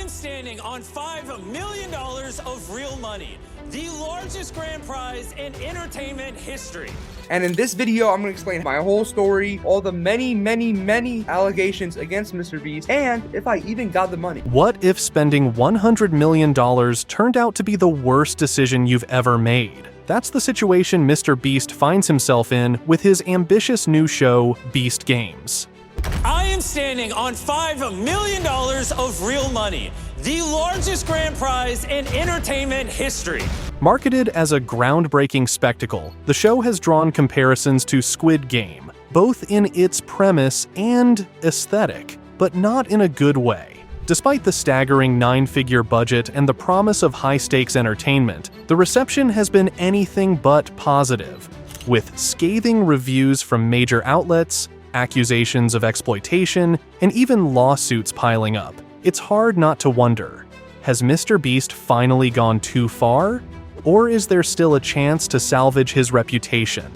am standing on $5 million of real money, the largest grand prize in entertainment history. And in this video, I'm going to explain my whole story, all the many allegations against MrBeast, and if I even got the money. What if spending $100 million turned out to be the worst decision you've ever made? That's the situation MrBeast finds himself in with his ambitious new show, Beast Games. I am standing on $5 million of real money, the largest grand prize in entertainment history. Marketed as a groundbreaking spectacle, the show has drawn comparisons to Squid Game, both in its premise and aesthetic, but not in a good way. Despite the staggering 9-figure budget and the promise of high-stakes entertainment, the reception has been anything but positive, with scathing reviews from major outlets, accusations of exploitation, and even lawsuits piling up. It's hard not to wonder, has MrBeast finally gone too far? Or is there still a chance to salvage his reputation?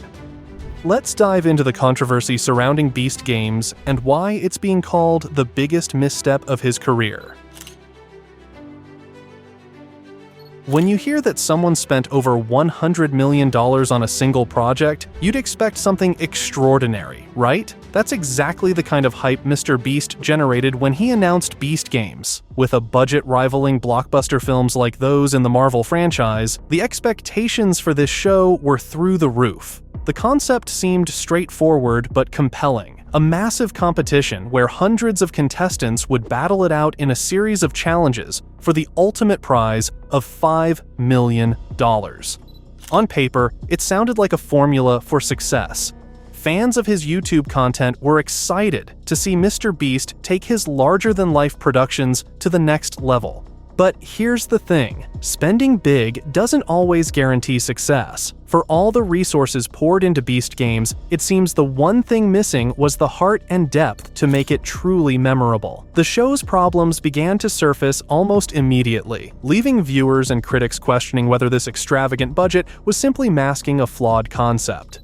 Let's dive into the controversy surrounding Beast Games and why it's being called the biggest misstep of his career. When you hear that someone spent over $100 million on a single project, you'd expect something extraordinary, right? That's exactly the kind of hype MrBeast generated when he announced Beast Games. With a budget rivaling blockbuster films like those in the Marvel franchise, the expectations for this show were through the roof. The concept seemed straightforward but compelling. A massive competition where hundreds of contestants would battle it out in a series of challenges for the ultimate prize of $5 million. On paper, it sounded like a formula for success. Fans of his YouTube content were excited to see MrBeast take his larger-than-life productions to the next level. But here's the thing, spending big doesn't always guarantee success. For all the resources poured into Beast Games, it seems the one thing missing was the heart and depth to make it truly memorable. The show's problems began to surface almost immediately, leaving viewers and critics questioning whether this extravagant budget was simply masking a flawed concept.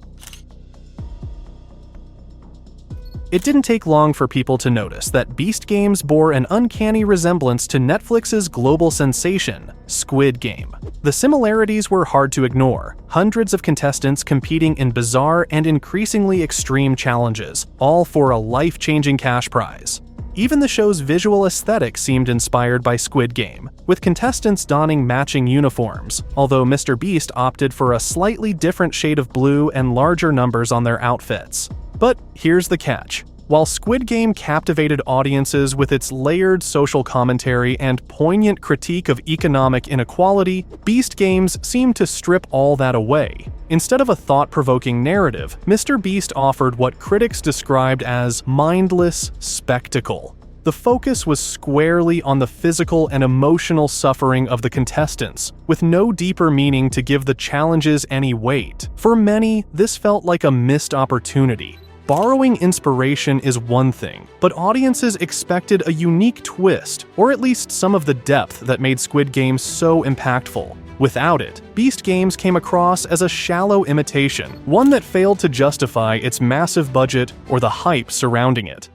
It didn't take long for people to notice that Beast Games bore an uncanny resemblance to Netflix's global sensation, Squid Game. The similarities were hard to ignore, hundreds of contestants competing in bizarre and increasingly extreme challenges, all for a life-changing cash prize. Even the show's visual aesthetic seemed inspired by Squid Game, with contestants donning matching uniforms, although MrBeast opted for a slightly different shade of blue and larger numbers on their outfits. But here's the catch. While Squid Game captivated audiences with its layered social commentary and poignant critique of economic inequality, Beast Games seemed to strip all that away. Instead of a thought-provoking narrative, MrBeast offered what critics described as mindless spectacle. The focus was squarely on the physical and emotional suffering of the contestants, with no deeper meaning to give the challenges any weight. For many, this felt like a missed opportunity. Borrowing inspiration is one thing, but audiences expected a unique twist, or at least some of the depth that made Squid Game so impactful. Without it, Beast Games came across as a shallow imitation, one that failed to justify its massive budget or the hype surrounding it.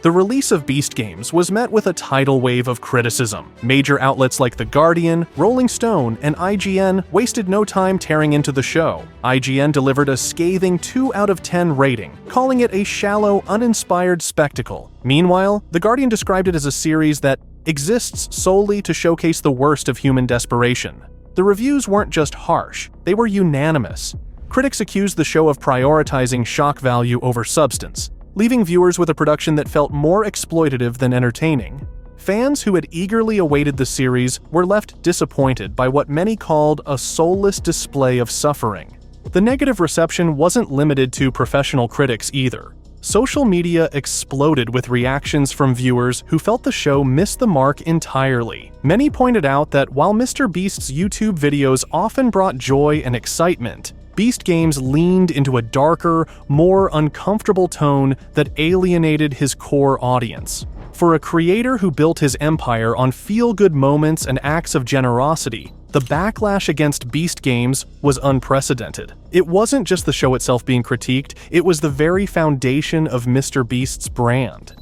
The release of Beast Games was met with a tidal wave of criticism. Major outlets like The Guardian, Rolling Stone, and IGN wasted no time tearing into the show. IGN delivered a scathing 2 out of 10 rating, calling it a shallow, uninspired spectacle. Meanwhile, The Guardian described it as a series that exists solely to showcase the worst of human desperation. The reviews weren't just harsh, they were unanimous. Critics accused the show of prioritizing shock value over substance, leaving viewers with a production that felt more exploitative than entertaining. Fans who had eagerly awaited the series were left disappointed by what many called a soulless display of suffering. The negative reception wasn't limited to professional critics either. Social media exploded with reactions from viewers who felt the show missed the mark entirely. Many pointed out that while MrBeast's YouTube videos often brought joy and excitement, Beast Games leaned into a darker, more uncomfortable tone that alienated his core audience. For a creator who built his empire on feel-good moments and acts of generosity, the backlash against Beast Games was unprecedented. It wasn't just the show itself being critiqued, it was the very foundation of MrBeast's brand.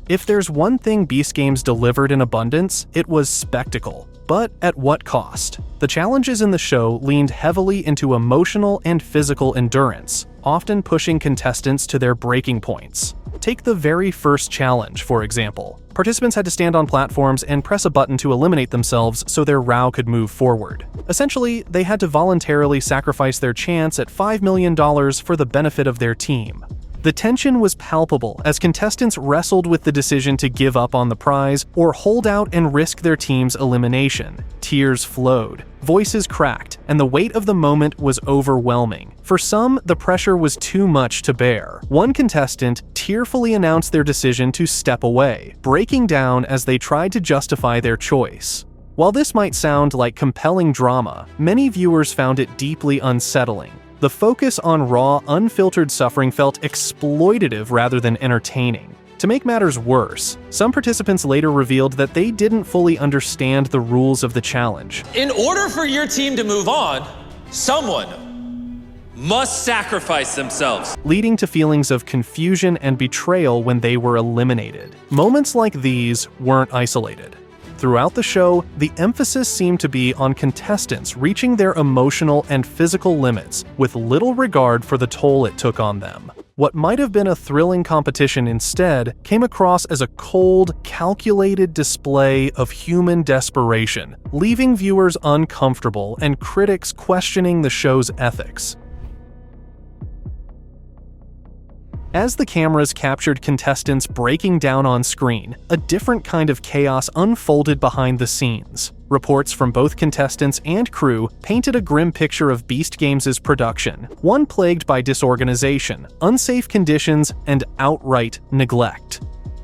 If there's one thing Beast Games delivered in abundance, it was spectacle. But at what cost? The challenges in the show leaned heavily into emotional and physical endurance, often pushing contestants to their breaking points. Take the very first challenge, for example. Participants had to stand on platforms and press a button to eliminate themselves so their row could move forward. Essentially, they had to voluntarily sacrifice their chance at $5 million for the benefit of their team. The tension was palpable as contestants wrestled with the decision to give up on the prize or hold out and risk their team's elimination. Tears flowed, voices cracked, and the weight of the moment was overwhelming. For some, the pressure was too much to bear. One contestant tearfully announced their decision to step away, breaking down as they tried to justify their choice. While this might sound like compelling drama, many viewers found it deeply unsettling. The focus on raw, unfiltered suffering felt exploitative rather than entertaining. To make matters worse, some participants later revealed that they didn't fully understand the rules of the challenge. In order for your team to move on, someone must sacrifice themselves, leading to feelings of confusion and betrayal when they were eliminated. Moments like these weren't isolated. Throughout the show, the emphasis seemed to be on contestants reaching their emotional and physical limits with little regard for the toll it took on them. What might have been a thrilling competition instead came across as a cold, calculated display of human desperation, leaving viewers uncomfortable and critics questioning the show's ethics. As the cameras captured contestants breaking down on screen, a different kind of chaos unfolded behind the scenes. Reports from both contestants and crew painted a grim picture of Beast Games' production, one plagued by disorganization, unsafe conditions, and outright neglect.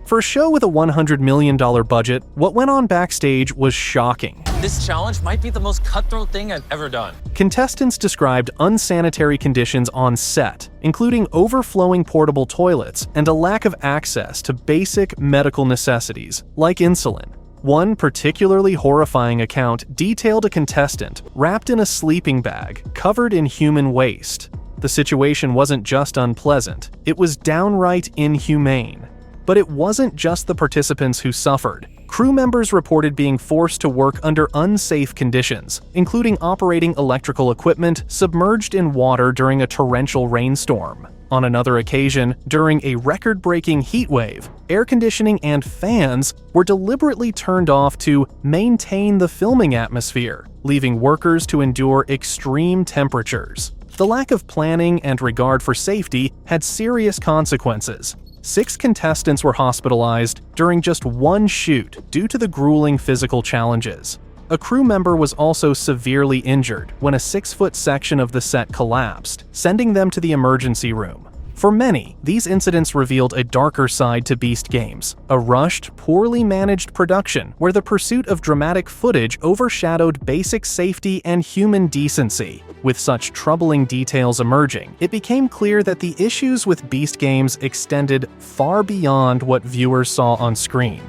For a show with a $100 million budget, what went on backstage was shocking. This challenge might be the most cutthroat thing I've ever done. Contestants described unsanitary conditions on set, including overflowing portable toilets and a lack of access to basic medical necessities, like insulin. One particularly horrifying account detailed a contestant wrapped in a sleeping bag, covered in human waste. The situation wasn't just unpleasant, it was downright inhumane. But it wasn't just the participants who suffered. Crew members reported being forced to work under unsafe conditions, including operating electrical equipment submerged in water during a torrential rainstorm. On another occasion, during a record-breaking heat wave, air conditioning and fans were deliberately turned off to maintain the filming atmosphere, leaving workers to endure extreme temperatures. The lack of planning and regard for safety had serious consequences. 6 contestants were hospitalized during just one shoot due to the grueling physical challenges. A crew member was also severely injured when a 6-foot section of the set collapsed, sending them to the emergency room. For many, these incidents revealed a darker side to Beast Games, a rushed, poorly managed production where the pursuit of dramatic footage overshadowed basic safety and human decency. With such troubling details emerging, it became clear that the issues with Beast Games extended far beyond what viewers saw on screen.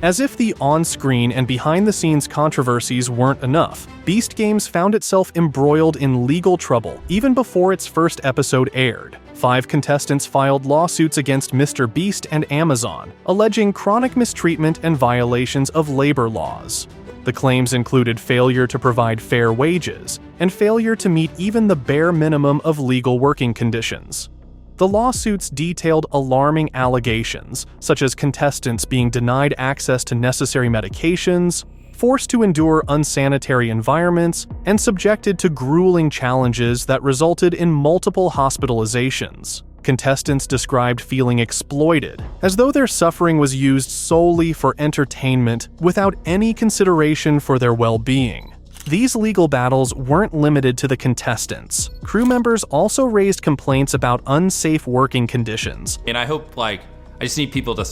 As if the on-screen and behind-the-scenes controversies weren't enough, Beast Games found itself embroiled in legal trouble even before its first episode aired. 5 contestants filed lawsuits against MrBeast and Amazon, alleging chronic mistreatment and violations of labor laws. The claims included failure to provide fair wages and failure to meet even the bare minimum of legal working conditions. The lawsuits detailed alarming allegations, such as contestants being denied access to necessary medications, forced to endure unsanitary environments, and subjected to grueling challenges that resulted in multiple hospitalizations. Contestants described feeling exploited, as though their suffering was used solely for entertainment without any consideration for their well-being. These legal battles weren't limited to the contestants. Crew members also raised complaints about unsafe working conditions. And I hope, I just need people to,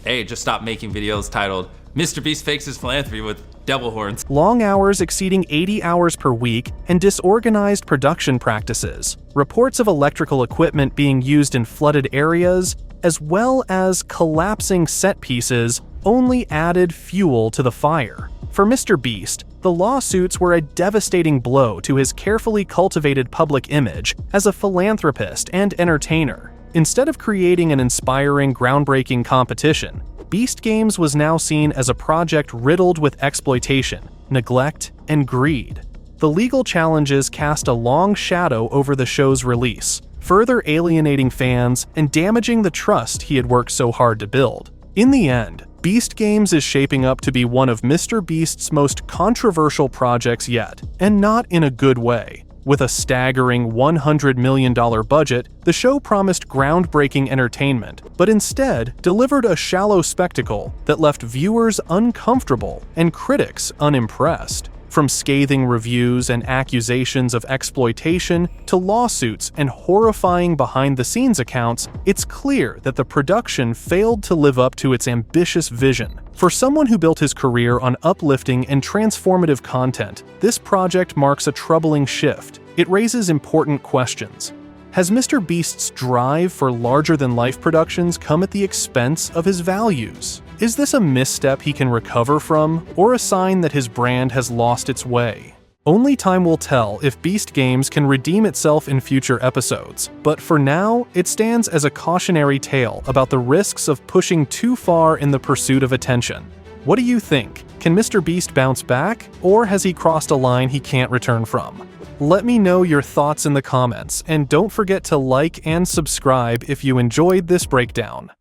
just stop making videos titled, MrBeast fakes his philanthropy with devil horns. Long hours exceeding 80 hours per week, and disorganized production practices. Reports of electrical equipment being used in flooded areas, as well as collapsing set pieces, only added fuel to the fire. For MrBeast, the lawsuits were a devastating blow to his carefully cultivated public image as a philanthropist and entertainer. Instead of creating an inspiring, groundbreaking competition, Beast Games was now seen as a project riddled with exploitation, neglect, and greed. The legal challenges cast a long shadow over the show's release, further alienating fans and damaging the trust he had worked so hard to build. In the end, Beast Games is shaping up to be one of MrBeast's most controversial projects yet, and not in a good way. With a staggering $100 million budget, the show promised groundbreaking entertainment, but instead delivered a shallow spectacle that left viewers uncomfortable and critics unimpressed. From scathing reviews and accusations of exploitation to lawsuits and horrifying behind-the-scenes accounts, it's clear that the production failed to live up to its ambitious vision. For someone who built his career on uplifting and transformative content, this project marks a troubling shift. It raises important questions. Has MrBeast's drive for larger-than-life productions come at the expense of his values? Is this a misstep he can recover from, or a sign that his brand has lost its way? Only time will tell if Beast Games can redeem itself in future episodes, but for now, it stands as a cautionary tale about the risks of pushing too far in the pursuit of attention. What do you think? Can MrBeast bounce back, or has he crossed a line he can't return from? Let me know your thoughts in the comments, and don't forget to like and subscribe if you enjoyed this breakdown.